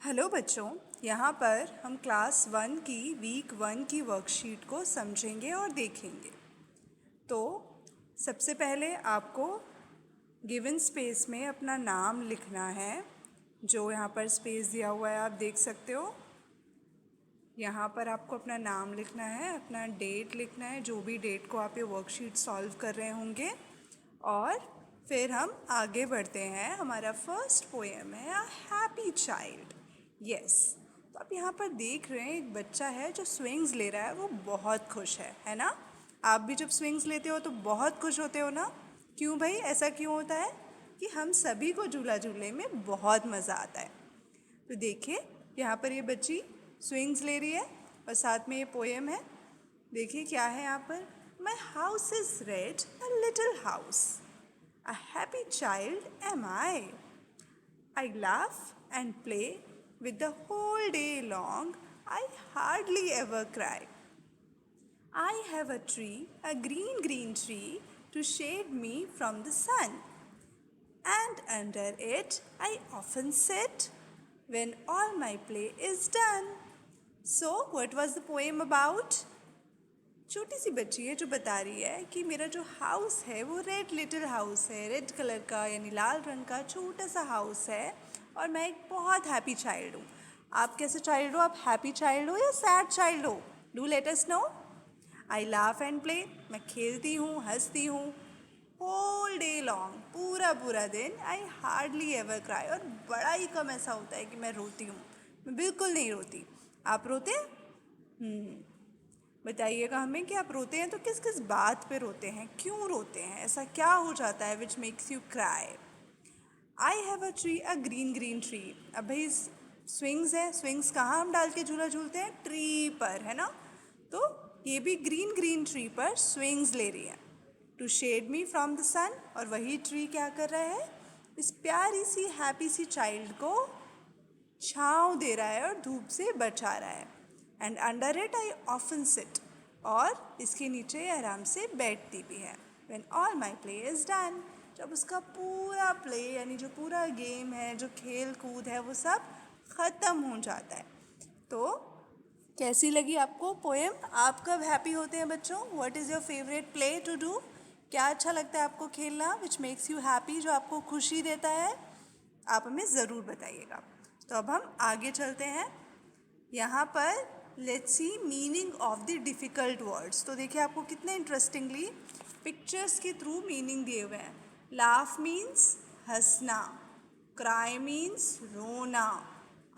Hello बच्चों, यहाँ पर हम क्लास 1 की वीक 1 की वर्कशीट को समझेंगे और देखेंगे। तो सबसे पहले आपको गिवन स्पेस में अपना नाम लिखना है। जो यहाँ पर स्पेस दिया हुआ है आप देख सकते हो। यहाँ पर आपको अपना नाम लिखना है, अपना डेट लिखना है, जो भी डेट को आप ये वर्कशीट सॉल्व कर रहे होंगे। और फिर हम आगे बढ़ते हैं। हमारा फर्स्ट पोएम है अ हैप्पी चाइल्ड। यस, तो आप यहाँ पर देख रहे हैं एक बच्चा है जो स्विंग्स ले रहा है, वो बहुत खुश है ना। आप भी जब स्विंग्स लेते हो तो बहुत खुश होते हो ना। क्यों भाई, ऐसा क्यों होता है कि हम सभी को झूला झूलने में बहुत मज़ा आता है। तो देखिए यहाँ पर ये बच्ची स्विंग्स ले रही है और साथ में ये पोएम है। देखिए क्या है यहाँ पर, my house is red a little house, a happy child M I laugh and play with the whole day long, I hardly ever cry. I have a tree, a green, green tree, to shade me from the sun. And under it I often sit when all my play is done. So, what was the poem about? छोटी सी बच्ची है जो बता रही है कि मेरा जो हाउस है वो रेड लिटिल हाउस है, रेड कलर का यानी लाल रंग का छोटा सा हाउस है और मैं एक बहुत हैप्पी चाइल्ड हूँ। आप कैसे चाइल्ड हो? आप हैप्पी चाइल्ड हो या सैड चाइल्ड हो? Do let us know. I laugh and play, मैं खेलती हूँ, हंसती हूँ। होल डे लॉन्ग, पूरा पूरा दिन। आई हार्डली एवर क्राई, और बड़ा ही कम ऐसा होता है कि मैं रोती हूँ। मैं बिल्कुल नहीं रोती। आप रोते हैं? बताइएगा हमें कि आप रोते हैं तो किस किस बात पे रोते हैं, क्यों रोते हैं, ऐसा क्या हो जाता है which makes you cry. I have a tree, a green green tree. अब भाई स्विंग्स है, स्विंग्स कहाँ हम डाल के झूला झूलते हैं? ट्री पर, है ना। तो ये भी ग्रीन ग्रीन ट्री पर स्विंग्स ले रही है। To shade me from the sun, और वही ट्री क्या कर रहा है? इस प्यारी सी हैप्पी सी चाइल्ड को छाँव दे रहा है और धूप से बचा रहा है। And under it I often sit, और इसके नीचे आराम से बैठती भी है। When all my play is done, जब उसका पूरा प्ले यानी जो पूरा गेम है, जो खेल कूद है, वो सब ख़त्म हो जाता है। तो कैसी लगी आपको पोएम? आप कब हैप्पी होते हैं बच्चों? What is your favourite play to do? क्या अच्छा लगता है आपको खेलना, विच मेक्स यू हैप्पी, जो आपको खुशी देता है? आप हमें ज़रूर बताइएगा। तो अब हम आगे चलते हैं। यहाँ पर let's see meaning of the difficult words. तो देखिए आपको कितने इंटरेस्टिंगली पिक्चर्स के थ्रू मीनिंग दिए हुए हैं। लाफ मीन्स हंसना, क्राई मीन्स रोना,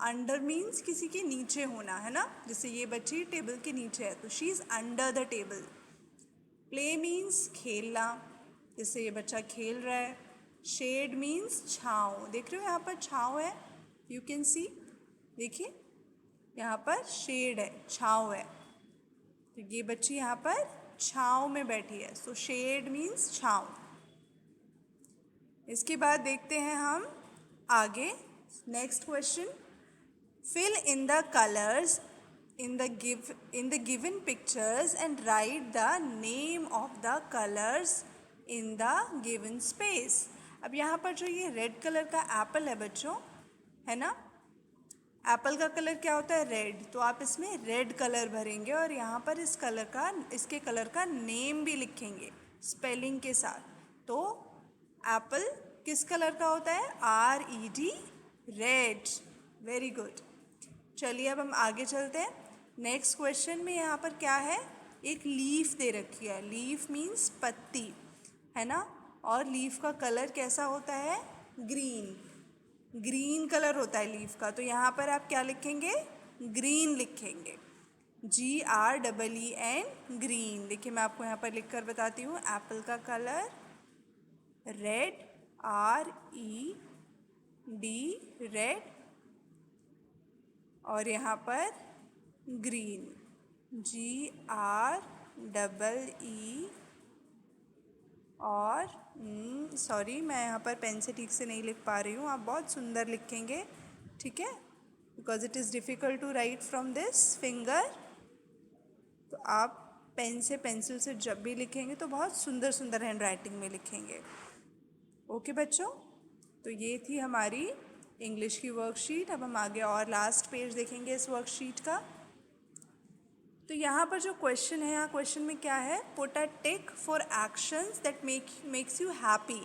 अंडर मीन्स किसी के नीचे होना, है ना। जैसे ये बच्ची टेबल के नीचे है तो she is under the table. Play means खेलना, जैसे ये बच्चा खेल रहा है। शेड मीन्स छाँव, देख रहे हो यहाँ पर छाँव है, यू कैन सी, देखिए यहाँ पर शेड है, छाँव है। तो ये बच्ची यहाँ पर छाँव में बैठी है, सो शेड मीन्स छाँव। इसके बाद देखते हैं हम आगे next question. Fill in the colours in the given pictures and write the name of the colors in the given space। अब यहाँ पर जो ये रेड कलर का एप्पल है बच्चों, है ना, एप्पल का कलर क्या होता है? रेड। तो आप इसमें रेड कलर भरेंगे और यहाँ पर इसके कलर का नेम भी लिखेंगे स्पेलिंग के साथ। तो एप्पल किस कलर का होता है? RED, red. Very good. चलिए अब हम आगे चलते हैं। नेक्स्ट क्वेश्चन में यहाँ पर क्या है? एक लीफ दे रखी है। लीफ मीन्स पत्ती, है ना। और लीफ का कलर कैसा होता है? ग्रीन। ग्रीन कलर होता है लीफ का। तो यहाँ पर आप क्या लिखेंगे? ग्रीन लिखेंगे, GREEN, ग्रीन। देखिए मैं आपको यहाँ पर लिख कर बताती हूँ। एप्पल का कलर रेड, RED, रेड, और यहाँ पर ग्रीन, GREE। और सॉरी मैं यहाँ पर पेन से ठीक से नहीं लिख पा रही हूँ, आप बहुत सुंदर लिखेंगे, ठीक है, because it is difficult to write from this finger. तो आप पेन से, पेंसिल से जब भी लिखेंगे तो बहुत सुंदर सुंदर हैंड राइटिंग में लिखेंगे। ओके बच्चों, तो ये थी हमारी इंग्लिश की वर्कशीट। अब हम आगे और लास्ट पेज देखेंगे इस वर्कशीट का। तो यहाँ पर जो क्वेश्चन है, यहाँ क्वेश्चन में क्या है, put a tick for actions that makes you happy.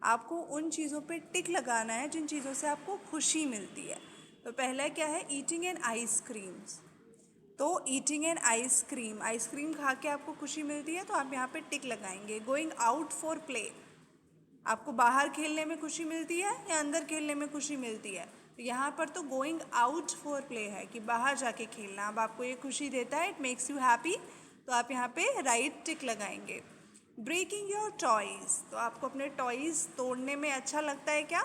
आपको उन चीज़ों पे टिक लगाना है जिन चीज़ों से आपको खुशी मिलती है। तो पहला क्या है, ईटिंग एन आइसक्रीम्स। तो ईटिंग एन आइसक्रीम, आइसक्रीम खा के आपको खुशी मिलती है तो आप यहाँ पे टिक लगाएंगे। गोइंग आउट फॉर प्ले, आपको बाहर खेलने में खुशी मिलती है या अंदर खेलने में खुशी मिलती है। तो यहाँ पर तो गोइंग आउट फॉर प्ले है कि बाहर जाके खेलना। अब आपको ये खुशी देता है, इट मेक्स यू हैप्पी, तो आप यहाँ पे राइट टिक लगाएंगे। ब्रेकिंग योर टॉयज़, तो आपको अपने टॉयज़ तोड़ने में अच्छा लगता है क्या?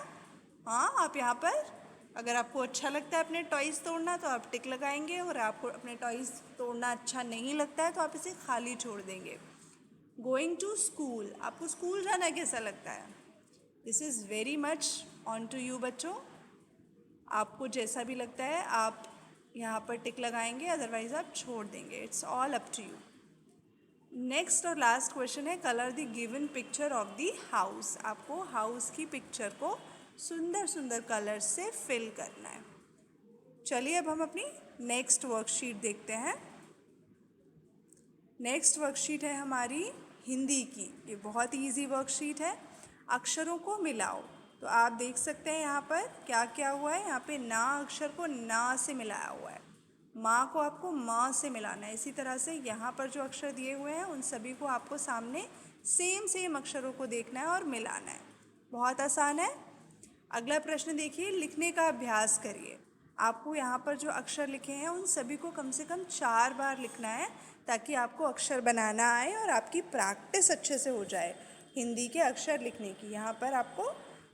हाँ, आप यहाँ पर अगर आपको अच्छा लगता है अपने टॉयज़ तोड़ना तो आप टिक लगाएंगे, और आपको अपने टॉयज़ तोड़ना अच्छा नहीं लगता है तो आप इसे खाली छोड़ देंगे। गोइंग टू स्कूल, आपको स्कूल जाना कैसा लगता है? This is very much on to you बच्चों, आपको जैसा भी लगता है आप यहाँ पर टिक लगाएंगे, अदरवाइज आप छोड़ देंगे। It's all up to you. Next और लास्ट क्वेश्चन है, colour the given picture of the house. आपको हाउस की पिक्चर को सुंदर सुंदर कलर से फिल करना है। चलिए अब हम अपनी नेक्स्ट वर्कशीट देखते हैं। नेक्स्ट वर्कशीट है हमारी हिंदी की। ये बहुत ही ईजी वर्कशीट है। अक्षरों को मिलाओ, तो आप देख सकते हैं यहाँ पर क्या क्या हुआ है। यहाँ पे ना अक्षर को ना से मिलाया हुआ है, माँ को आपको माँ से मिलाना है। इसी तरह से यहाँ पर जो अक्षर दिए हुए हैं उन सभी को आपको सामने सेम अक्षरों को देखना है और मिलाना है। बहुत आसान है। अगला प्रश्न देखिए, लिखने का अभ्यास करिए। आपको यहाँ पर जो अक्षर लिखे हैं उन सभी को कम से कम 4 बार लिखना है ताकि आपको अक्षर बनाना आए और आपकी प्रैक्टिस अच्छे से हो जाए हिंदी के अक्षर लिखने की। यहाँ पर आपको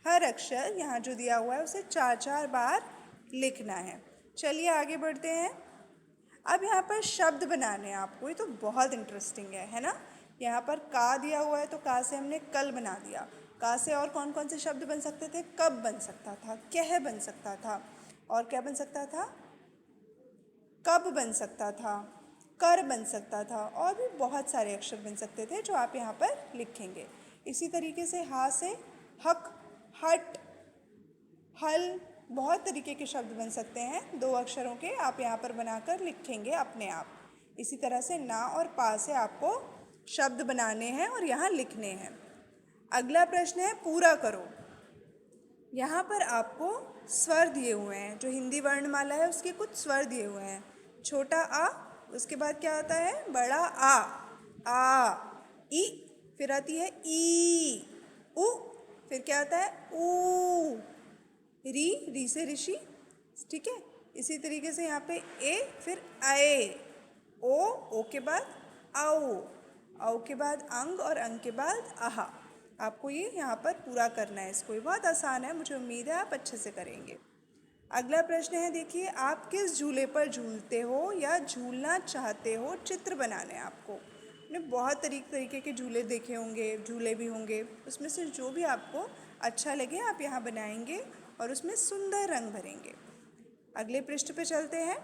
हर अक्षर यहाँ जो दिया हुआ है उसे 4 बार लिखना है। चलिए आगे बढ़ते हैं। अब यहाँ पर शब्द बनाने हैं आपको, ये तो बहुत इंटरेस्टिंग है ना। यहाँ पर का दिया हुआ है तो का से हमने कल बना दिया। का से और कौन कौन से शब्द बन सकते थे? कब बन सकता था, कह बन सकता था, और क्या बन सकता था? कब बन सकता था, कर बन सकता था, और भी बहुत सारे अक्षर बन सकते थे जो आप यहाँ पर लिखेंगे। इसी तरीके से हा से हक, हट, हल, बहुत तरीके के शब्द बन सकते हैं 2 अक्षरों के, आप यहाँ पर बनाकर लिखेंगे अपने आप। इसी तरह से ना और पा से आपको शब्द बनाने हैं और यहाँ लिखने हैं। अगला प्रश्न है, पूरा करो। यहाँ पर आपको स्वर दिए हुए हैं, जो हिंदी वर्णमाला है उसके कुछ स्वर दिए हुए हैं। छोटा आ, उसके बाद क्या आता है? बड़ा आ, ई, फिर आती है ई, उ, फिर क्या आता है? ऊ, री से ऋषि, ठीक है। इसी तरीके से यहाँ पे ए, फिर आए, ओ के बाद आओ के बाद अंग, और अंग के बाद आहा। आपको ये यहाँ पर पूरा करना है इसको। ये बहुत आसान है, मुझे उम्मीद है आप अच्छे से करेंगे। अगला प्रश्न है, देखिए, आप किस झूले पर झूलते हो या झूलना चाहते हो? चित्र बनाने हैं आपको। आपने बहुत तरीके के झूले देखे होंगे, झूले भी होंगे, उसमें से जो भी आपको अच्छा लगे आप यहाँ बनाएंगे और उसमें सुंदर रंग भरेंगे। अगले पृष्ठ पे चलते हैं।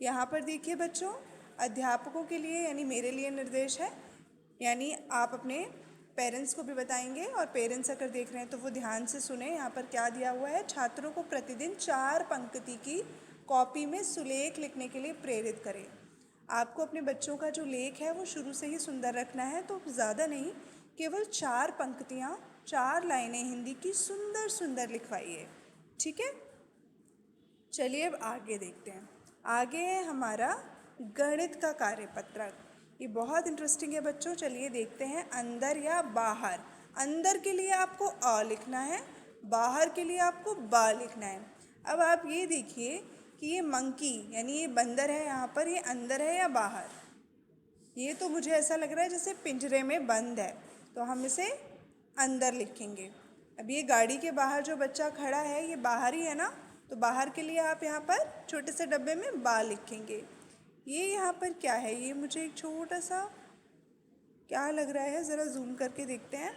यहाँ पर देखिए बच्चों, अध्यापकों के लिए यानी मेरे लिए निर्देश है, यानी आप अपने पेरेंट्स को भी बताएंगे, और पेरेंट्स अगर देख रहे हैं तो वो ध्यान से सुने। यहाँ पर क्या दिया हुआ है? छात्रों को प्रतिदिन 4 पंक्ति की कॉपी में सुलेख लिखने के लिए प्रेरित करें। आपको अपने बच्चों का जो लेख है वो शुरू से ही सुंदर रखना है, तो ज़्यादा नहीं, केवल 4 पंक्तियाँ, 4 लाइनें हिंदी की सुंदर सुंदर लिखवाइए, ठीक है। चलिए अब आगे देखते हैं। आगे है हमारा गणित का कार्यपत्रक। ये बहुत इंटरेस्टिंग है बच्चों। चलिए देखते हैं, अंदर या बाहर। अंदर के लिए आपको अ लिखना है, बाहर के लिए आपको बा लिखना है। अब आप ये देखिए कि ये मंकी यानी ये बंदर है, यहाँ पर ये अंदर है या बाहर? ये तो मुझे ऐसा लग रहा है जैसे पिंजरे में बंद है, तो हम इसे अंदर लिखेंगे। अब ये गाड़ी के बाहर जो बच्चा खड़ा है ये बाहर ही है ना, तो बाहर के लिए आप यहाँ पर छोटे से डब्बे में बा लिखेंगे। ये यहाँ पर क्या है? ये मुझे एक छोटा सा क्या लग रहा है, ज़रा जूम करके देखते हैं।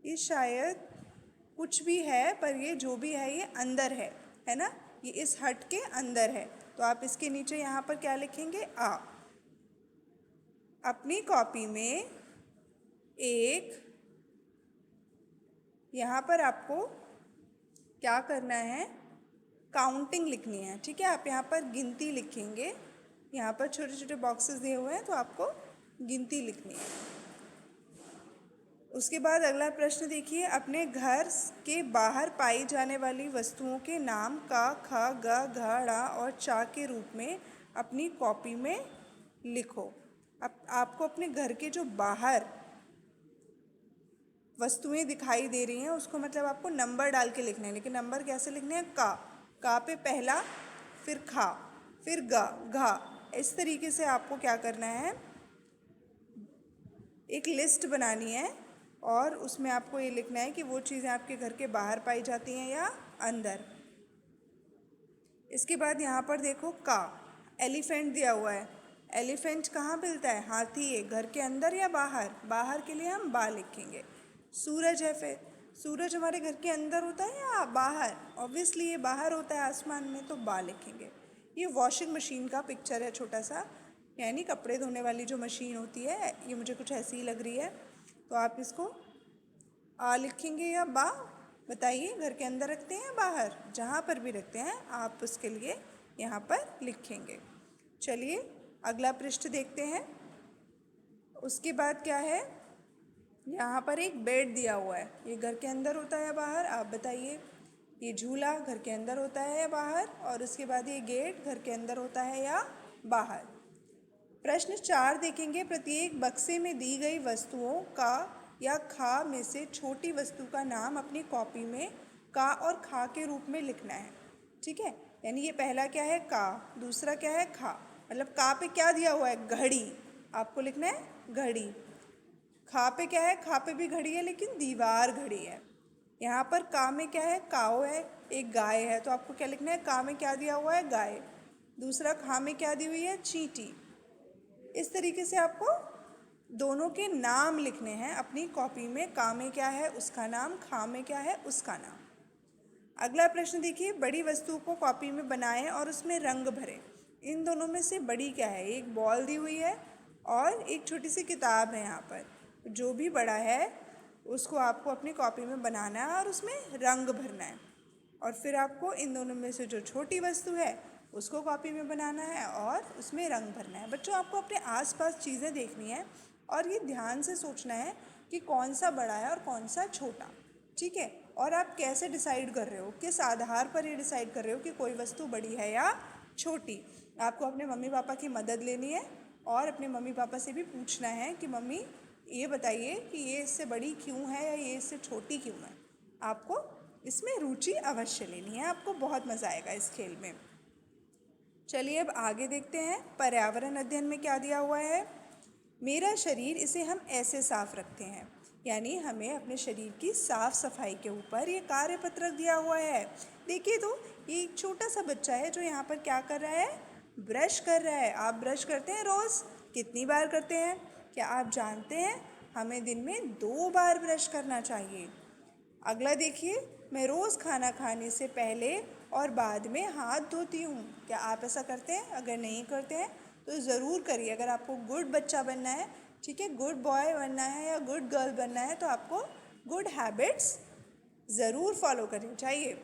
ये शायद कुछ भी है, पर ये जो भी है ये अंदर है ना, ये इस हट के अंदर है। तो आप इसके नीचे यहाँ पर क्या लिखेंगे? आ। अपनी कॉपी में एक यहाँ पर आपको क्या करना है, काउंटिंग लिखनी है। ठीक है, आप यहाँ पर गिनती लिखेंगे। यहाँ पर छोटे छोटे बॉक्सेस दिए हुए हैं तो आपको गिनती लिखनी है। उसके बाद अगला प्रश्न देखिए, अपने घर के बाहर पाई जाने वाली वस्तुओं के नाम का, ख, ग, घ, ड़ और च के रूप में अपनी कॉपी में लिखो। अब आपको अपने घर के जो बाहर वस्तुएं दिखाई दे रही हैं उसको मतलब आपको नंबर डाल के लिखना है, लेकिन नंबर कैसे लिखने हैं, का पे पहला, फिर खा, फिर ग, घा। इस तरीके से आपको क्या करना है, एक लिस्ट बनानी है और उसमें आपको ये लिखना है कि वो चीज़ें आपके घर के बाहर पाई जाती हैं या अंदर। इसके बाद यहाँ पर देखो का, एलिफेंट दिया हुआ है। एलिफेंट कहाँ मिलता है, हाथी है, घर के अंदर या बाहर, बाहर के लिए हम बा लिखेंगे। सूरज है, फिर सूरज हमारे घर के अंदर होता है या बाहर, ऑब्वियसली ये बाहर होता है आसमान में, तो बा लिखेंगे। ये वॉशिंग मशीन का पिक्चर है छोटा सा, यानी कपड़े धोने वाली जो मशीन होती है, ये मुझे कुछ ऐसी ही लग रही है, तो आप इसको आ लिखेंगे या बा, बताइए घर के अंदर रखते हैं बाहर, जहाँ पर भी रखते हैं आप उसके लिए यहाँ पर लिखेंगे। चलिए अगला पृष्ठ देखते हैं। उसके बाद क्या है, यहाँ पर एक बेड दिया हुआ है, ये घर के अंदर होता है या बाहर, आप बताइए। ये झूला घर के अंदर होता है या बाहर, और उसके बाद ये गेट घर के अंदर होता है या बाहर। प्रश्न 4 देखेंगे, प्रत्येक बक्से में दी गई वस्तुओं का या खा में से छोटी वस्तु का नाम अपनी कॉपी में का और खा के रूप में लिखना है। ठीक है, यानी ये पहला क्या है, का, दूसरा क्या है, खा। मतलब का पे क्या दिया हुआ है, घड़ी, आपको लिखना है घड़ी। खा पे क्या है, खा पे भी घड़ी है लेकिन दीवार घड़ी है। यहाँ पर का में क्या है, काऊ है, एक गाय है, तो आपको क्या लिखना है, का में क्या दिया हुआ है, गाय। दूसरा खा में क्या दी हुई है, चींटी। इस तरीके से आपको दोनों के नाम लिखने हैं अपनी कॉपी में, का में क्या है उसका नाम, खा में क्या है उसका नाम। अगला प्रश्न देखिए, बड़ी वस्तु को कॉपी में बनाएं और उसमें रंग भरें। इन दोनों में से बड़ी क्या है, एक बॉल दी हुई है और एक छोटी सी किताब है। यहाँ पर जो भी बड़ा है उसको आपको अपनी कॉपी में बनाना है और उसमें रंग भरना है, और फिर आपको इन दोनों में से जो छोटी वस्तु है उसको कॉपी में बनाना है और उसमें रंग भरना है। बच्चों आपको अपने आसपास चीज़ें देखनी है और ये ध्यान से सोचना है कि कौन सा बड़ा है और कौन सा छोटा। ठीक है, और आप कैसे डिसाइड कर रहे हो, किस आधार पर ये डिसाइड कर रहे हो कि कोई वस्तु बड़ी है या छोटी। आपको अपने मम्मी पापा की मदद लेनी है और अपने मम्मी पापा से भी पूछना है कि मम्मी ये बताइए कि ये इससे बड़ी क्यों है या ये इससे छोटी क्यों है। आपको इसमें रुचि अवश्य लेनी है, आपको बहुत मज़ा आएगा इस खेल में। चलिए अब आगे देखते हैं, पर्यावरण अध्ययन में क्या दिया हुआ है। मेरा शरीर, इसे हम ऐसे साफ रखते हैं, यानी हमें अपने शरीर की साफ सफाई के ऊपर ये कार्यपत्रक दिया हुआ है। देखिए तो ये एक छोटा सा बच्चा है जो यहाँ पर क्या कर रहा है, ब्रश कर रहा है। आप ब्रश करते हैं रोज़, कितनी बार करते हैं, क्या आप जानते हैं, हमें दिन में 2 बार ब्रश करना चाहिए। अगला देखिए, मैं रोज़ खाना खाने से पहले और बाद में हाथ धोती हूँ। क्या आप ऐसा करते हैं, अगर नहीं करते हैं तो ज़रूर करिए। अगर आपको गुड बच्चा बनना है, ठीक है, गुड बॉय बनना है या गुड गर्ल बनना है, तो आपको गुड हैबिट्स ज़रूर फॉलो करनी चाहिए।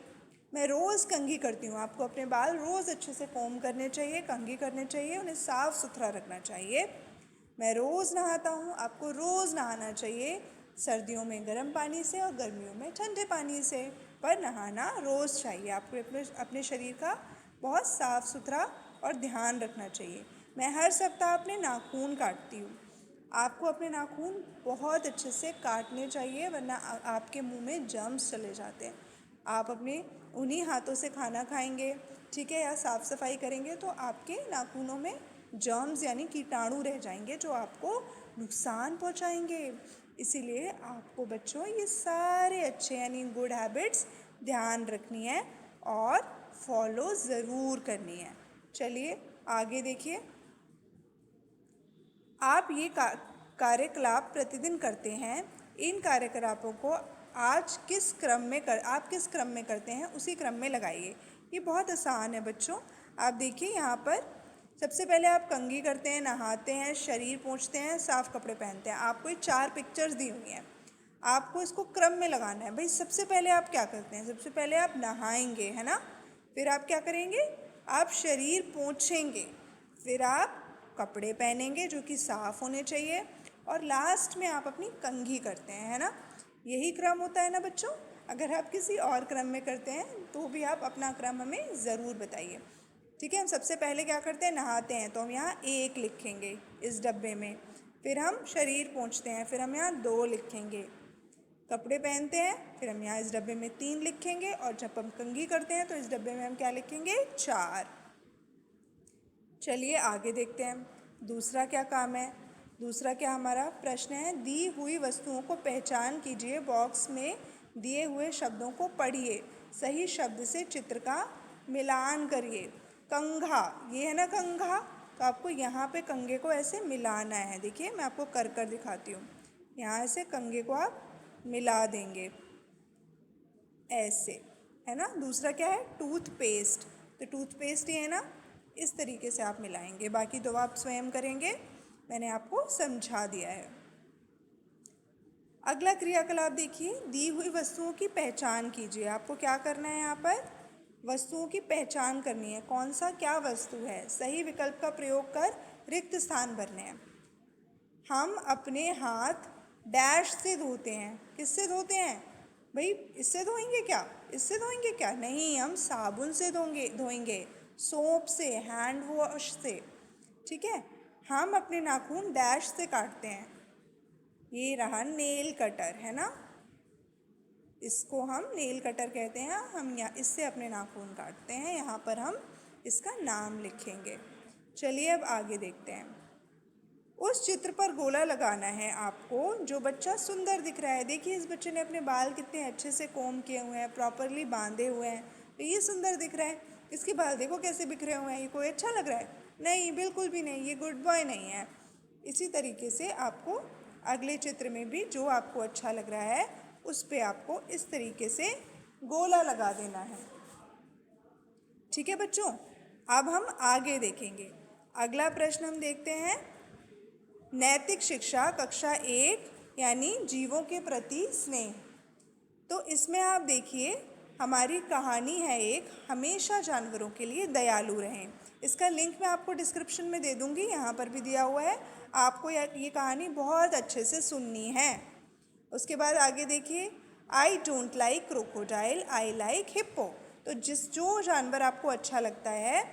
मैं रोज़ कंघी करती हूँ, आपको अपने बाल रोज़ अच्छे से कोम करने चाहिए, कंघी करने चाहिए, उन्हें साफ़ सुथरा रखना चाहिए। मैं रोज़ नहाता हूँ, आपको रोज़ नहाना चाहिए, सर्दियों में गर्म पानी से और गर्मियों में ठंडे पानी से, पर नहाना रोज़ चाहिए। आपको अपने शरीर का बहुत साफ़ सुथरा और ध्यान रखना चाहिए। मैं हर सप्ताह अपने नाखून काटती हूँ, आपको अपने नाखून बहुत अच्छे से काटने चाहिए, वरना आपके मुंह में जर्म्स चले जाते हैं। आप अपने उन्हीं हाथों से खाना खाएंगे, ठीक है, या साफ़ सफाई करेंगे तो आपके नाखूनों में जर्म्स यानी कीटाणु रह जाएंगे जो आपको नुकसान पहुंचाएंगे। इसीलिए आपको बच्चों ये सारे अच्छे यानी गुड हैबिट्स ध्यान रखनी है और फॉलो ज़रूर करनी है। चलिए आगे देखिए, आप ये कार्यकलाप प्रतिदिन करते हैं। इन कार्यकलापों को आप किस क्रम में करते हैं उसी क्रम में लगाइए। ये बहुत आसान है बच्चों। आप देखिए यहाँ पर सबसे पहले आप कंघी करते हैं, नहाते हैं, शरीर पोंछते हैं, साफ़ कपड़े पहनते हैं। आपको ये 4 पिक्चर्स दी हुई हैं। आपको इसको क्रम में लगाना है। भाई सबसे पहले आप क्या करते हैं, सबसे पहले आप नहाएंगे, है ना। फिर आप क्या करेंगे, आप शरीर पोंछेंगे, फिर आप कपड़े पहनेंगे जो कि साफ़ होने चाहिए, और लास्ट में आप अपनी कंघी करते हैं, है ना। यही क्रम होता है ना बच्चों। अगर आप किसी और क्रम में करते हैं तो भी आप अपना क्रम हमें ज़रूर बताइए। ठीक है, हम सबसे पहले क्या करते हैं, नहाते हैं तो हम यहाँ 1 लिखेंगे इस डब्बे में। फिर हम शरीर पोंछते हैं, फिर हम यहाँ 2 लिखेंगे। कपड़े पहनते हैं, फिर हम यहाँ इस डब्बे में 3 लिखेंगे, और जब हम कंघी करते हैं तो इस डब्बे में हम क्या लिखेंगे, 4। चलिए आगे देखते हैं दूसरा क्या काम है। दूसरा क्या हमारा प्रश्न है, दी हुई वस्तुओं को पहचान कीजिए, बॉक्स में दिए हुए शब्दों को पढ़िए, सही शब्द से चित्र का मिलान करिए। कंघा, ये है ना कंघा, तो आपको यहाँ पे कंघे को ऐसे मिलाना है। देखिए मैं आपको कर कर दिखाती हूँ। यहाँ से कंघे को आप मिला देंगे ऐसे, है ना। दूसरा क्या है, टूथपेस्ट, तो टूथपेस्ट ये है ना, इस तरीके से आप मिलाएंगे। बाकी दो आप स्वयं करेंगे, मैंने आपको समझा दिया है। अगला क्रियाकलाप देखिए, दी हुई वस्तुओं की पहचान कीजिए। आपको क्या करना है, यहाँ पर वस्तुओं की पहचान करनी है, कौन सा क्या वस्तु है। सही विकल्प का प्रयोग कर रिक्त स्थान भरने हैं। हम अपने हाथ डैश से धोते हैं, किससे धोते हैं भाई, इससे धोएंगे क्या, इससे धोएंगे क्या, नहीं, हम साबुन से धोएंगे, सोप से, हैंड वॉश से। ठीक है, हम अपने नाखून डैश से काटते हैं, ये रहा नेल कटर, है ना, इसको हम नेल कटर कहते हैं। हम यहाँ इससे अपने नाखून काटते हैं, यहाँ पर हम इसका नाम लिखेंगे। चलिए अब आगे देखते हैं। उस चित्र पर गोला लगाना है आपको जो बच्चा सुंदर दिख रहा है। देखिए इस बच्चे ने अपने बाल कितने अच्छे से कोम किए हुए हैं, प्रॉपरली बांधे हुए हैं, तो ये सुंदर दिख रहा है। इसके बाल देखो कैसे बिखरे हुए हैं, ये कोई अच्छा लग रहा है, नहीं, बिल्कुल भी नहीं, ये गुड बॉय नहीं है। इसी तरीके से आपको अगले चित्र में भी जो आपको अच्छा लग रहा है उस पर आपको इस तरीके से गोला लगा देना है। ठीक है बच्चों, अब हम आगे देखेंगे। अगला प्रश्न हम देखते हैं, नैतिक शिक्षा कक्षा 1 यानी जीवों के प्रति स्नेह। तो इसमें आप देखिए हमारी कहानी है एक, हमेशा जानवरों के लिए दयालु रहें। इसका लिंक मैं आपको डिस्क्रिप्शन में दे दूंगी, यहाँ पर भी दिया हुआ है। आपको ये कहानी बहुत अच्छे से सुननी है। उसके बाद आगे देखिए, I don't like crocodile, I like hippo. तो जो जानवर आपको अच्छा लगता है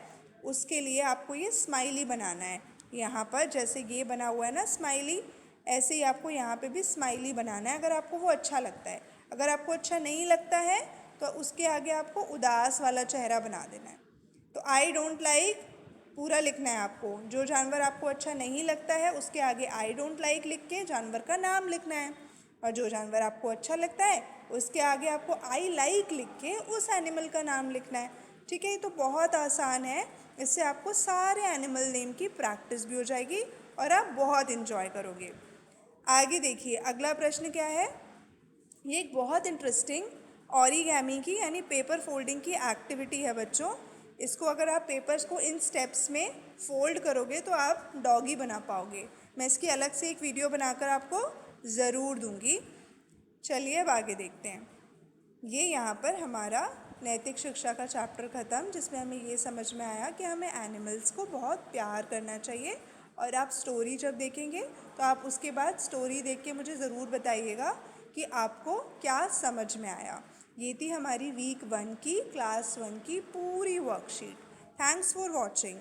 उसके लिए आपको ये स्माइली बनाना है। यहाँ पर जैसे ये बना हुआ है ना स्माइली, ऐसे ही आपको यहाँ पे भी स्माइली बनाना है अगर आपको वो अच्छा लगता है। अगर आपको अच्छा नहीं लगता है तो उसके आगे आपको उदास वाला चेहरा बना देना है। तो आई डोंट लाइक पूरा लिखना है आपको, जो जानवर आपको अच्छा नहीं लगता है उसके आगे आई डोंट लाइक लिख के जानवर का नाम लिखना है, और जो जानवर आपको अच्छा लगता है उसके आगे आपको आई लाइक लिख के उस एनिमल का नाम लिखना है। ठीक है, ये तो बहुत आसान है, इससे आपको सारे एनिमल नेम की प्रैक्टिस भी हो जाएगी और आप बहुत इन्जॉय करोगे। आगे देखिए अगला प्रश्न क्या है, ये एक बहुत इंटरेस्टिंग ऑरिगैमी की यानी पेपर फोल्डिंग की एक्टिविटी है बच्चों। इसको अगर आप पेपर्स को इन स्टेप्स में फोल्ड करोगे तो आप डॉगी बना पाओगे। मैं इसकी अलग से एक वीडियो बनाकर आपको ज़रूर दूंगी। चलिए अब आगे देखते हैं। ये यहाँ पर हमारा नैतिक शिक्षा का चैप्टर ख़त्म, जिसमें हमें ये समझ में आया कि हमें एनिमल्स को बहुत प्यार करना चाहिए। और आप स्टोरी जब देखेंगे तो आप उसके बाद स्टोरी देख के मुझे ज़रूर बताइएगा कि आपको क्या समझ में आया। ये थी हमारी वीक 1 की क्लास 1 की पूरी वर्कशीट। Thanks for watching.